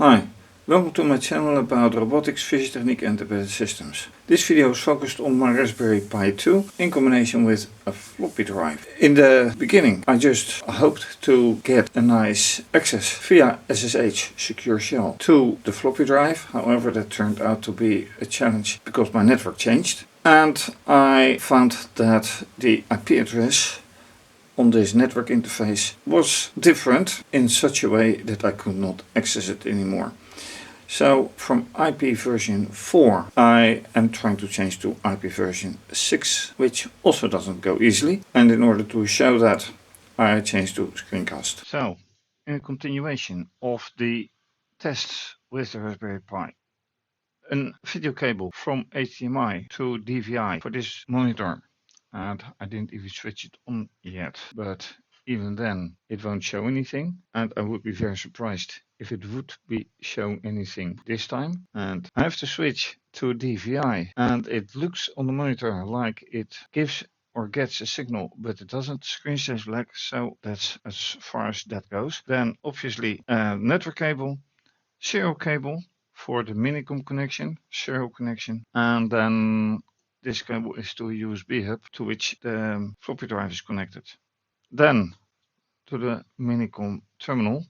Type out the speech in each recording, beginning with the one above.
Hi, welcome to my channel about robotics, physiotechnique and embedded systems. This video is focused on my Raspberry Pi 2 in combination with a floppy drive. In the beginning I just hoped to get a nice access via SSH secure shell to the floppy drive. However, that turned out to be a challenge because my network changed. And I found that the IP address on this network interface was different in such a way that I could not access it anymore. So from IP version 4 I am trying to change to IP version 6, which also doesn't go easily, and in order to show that I changed to screencast. So in continuation of the tests with the Raspberry Pi, a video cable from HDMI to DVI for this monitor, and I didn't even switch it on yet, but even then it won't show anything, and I would be very surprised if it would be showing anything this time. And I have to switch to DVI, and it looks on the monitor like it gives or gets a signal, but it doesn't. Screen stays black, so that's as far as that goes. Then obviously network cable, serial cable for the minicom connection, serial connection, and then this cable is to a USB hub to which the floppy drive is connected. Then to the minicom terminal.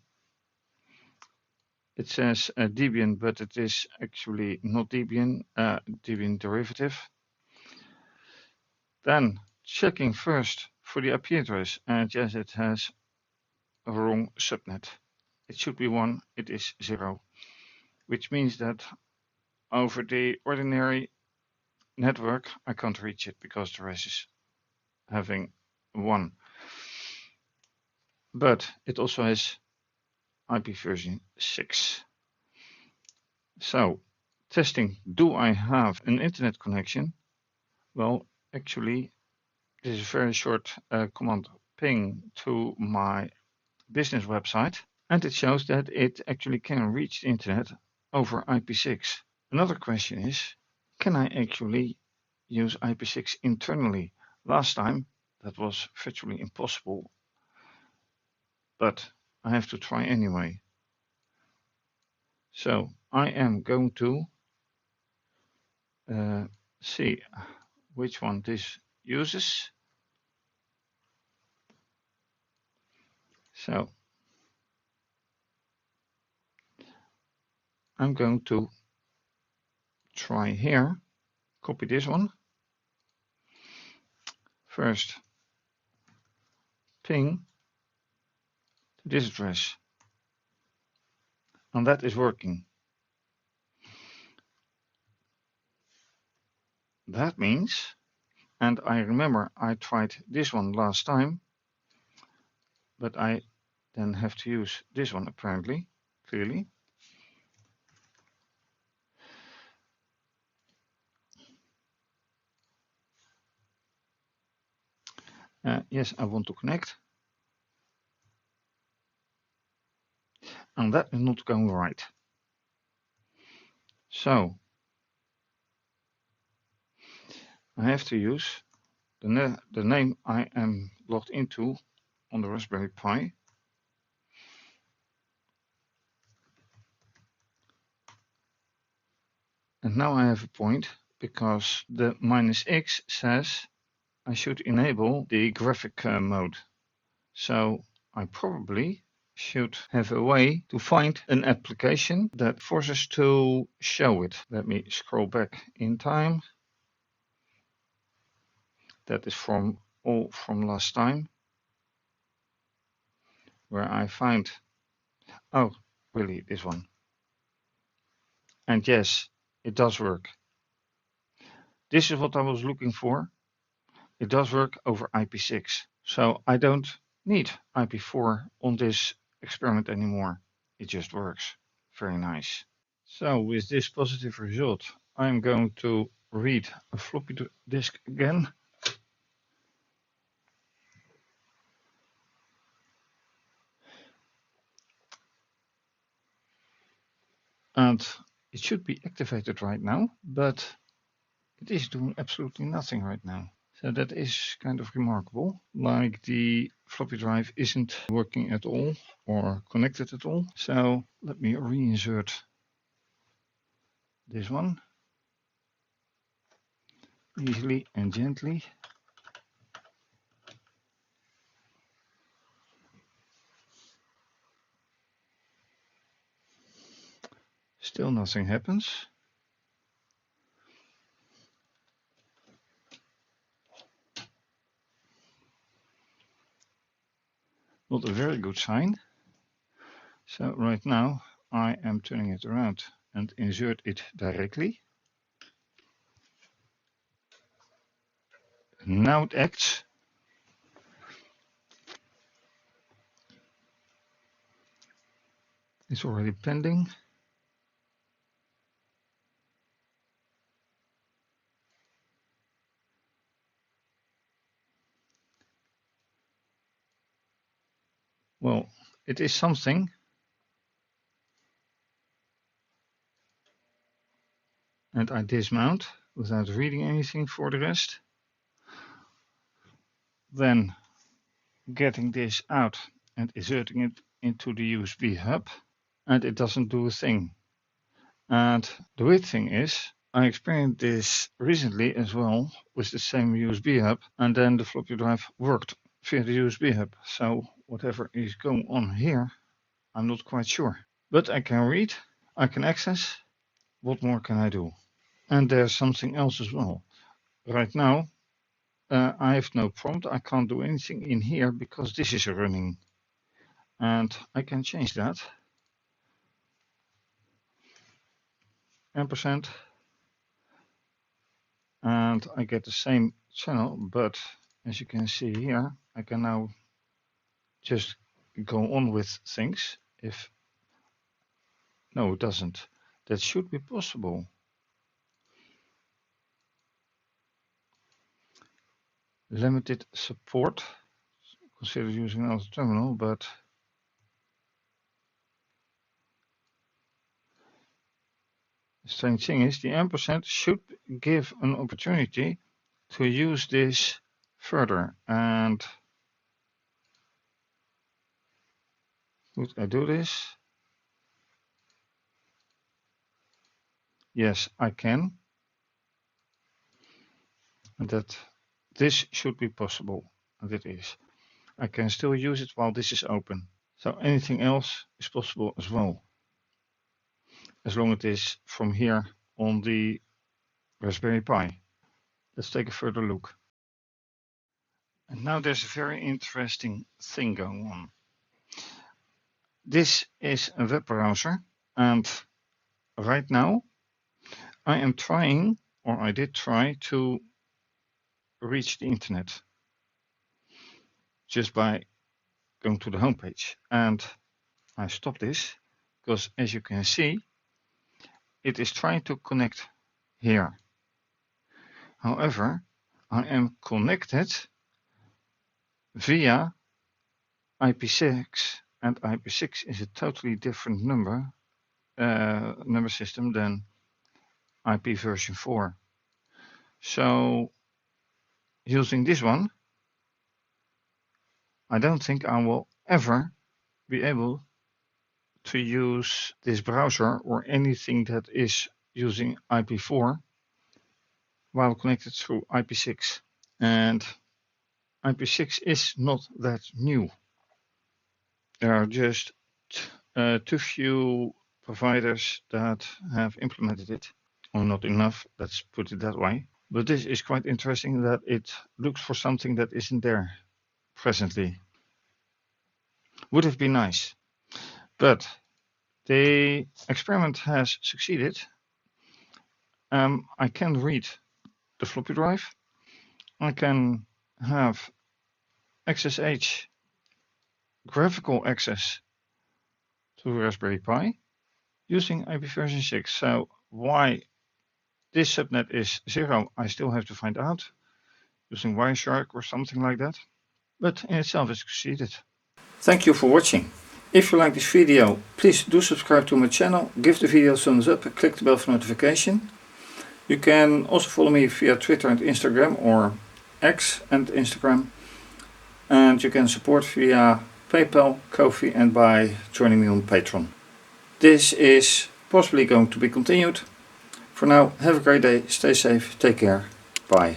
It says Debian, but it is actually not Debian, Debian derivative. Then checking first for the IP address, and yes, it has a wrong subnet. It should be 1, it is 0, which means that over the ordinary network I can't reach it because the rest is having 1. But it also has IP version 6. So testing, do I have an internet connection? Well, actually this is a very short command ping to my business website, and it shows that it actually can reach the internet over IP6. Another question is, can I actually use IP6 internally? Last time that was virtually impossible, but I have to try anyway. So I am going to see which one this uses. So I'm going to try here, copy this one. First ping to this address, and that is working. That means, and I remember I tried this one last time, but I then have to use this one apparently, clearly. Yes, I want to connect. And that is not going right. So I have to use the name I am logged into on the Raspberry Pi. And now I have a point because the -X says I should enable the graphic mode. So I probably should have a way to find an application that forces to show it. Let me scroll back in time. That is from last time, where I find, oh, really, this one. And yes, it does work. This is what I was looking for. It does work over IP6. So I don't need IP4 on this experiment anymore. It just works. Very nice. So with this positive result, I'm going to read a floppy disk again. And it should be activated right now, but it is doing absolutely nothing right now. So that is kind of remarkable. Like the floppy drive isn't working at all or connected at all. So let me reinsert this one easily and gently. Still nothing happens. Not a very good sign. So right now I am turning it around and insert it directly. Now it acts. It's already pending. Well, it is something. And I dismount without reading anything for the rest. Then getting this out and inserting it into the USB hub, and it doesn't do a thing. And the weird thing is, I experienced this recently as well with the same USB hub, and then the floppy drive worked via the USB hub. So whatever is going on here, I'm not quite sure. But I can read, I can access. What more can I do? And there's something else as well. Right now, I have no prompt. I can't do anything in here because this is running. And I can change that. Ampersand. And I get the same channel, but as you can see here, I can now just go on with things. No, it doesn't. That should be possible. Limited support. Consider using another terminal, but the strange thing is the ampersand should give an opportunity to use this further. And would I do this? Yes, I can. And that this should be possible, and it is. I can still use it while this is open. So anything else is possible as well, as long as it is from here on the Raspberry Pi. Let's take a further look. And now there's a very interesting thing going on. This is a web browser, and right now I am trying, or I did try, to reach the internet just by going to the homepage. And I stopped this because, as you can see, it is trying to connect here. However, I am connected via IPv6, and IPv6 is a totally different number system than IP version 4. So using this one, I don't think I will ever be able to use this browser or anything that is using IP4 while connected through IP6. And IP6 is not that new. There are just too few providers that have implemented it, or not enough, let's put it that way. But this is quite interesting that it looks for something that isn't there presently. Would have been nice. But the experiment has succeeded. I can read the floppy drive. I can have XSH graphical access to Raspberry Pi using IP version 6. So why this subnet is 0, I still have to find out, using Wireshark or something like that. But in itself, it succeeded. Thank you for watching. If you like this video, please do subscribe to my channel, give the video a thumbs up and click the bell for notification. You can also follow me via Twitter and Instagram, or X and Instagram. And you can support via PayPal, Ko-fi and by joining me on Patreon. This is possibly going to be continued. For now, have a great day, stay safe, take care, bye.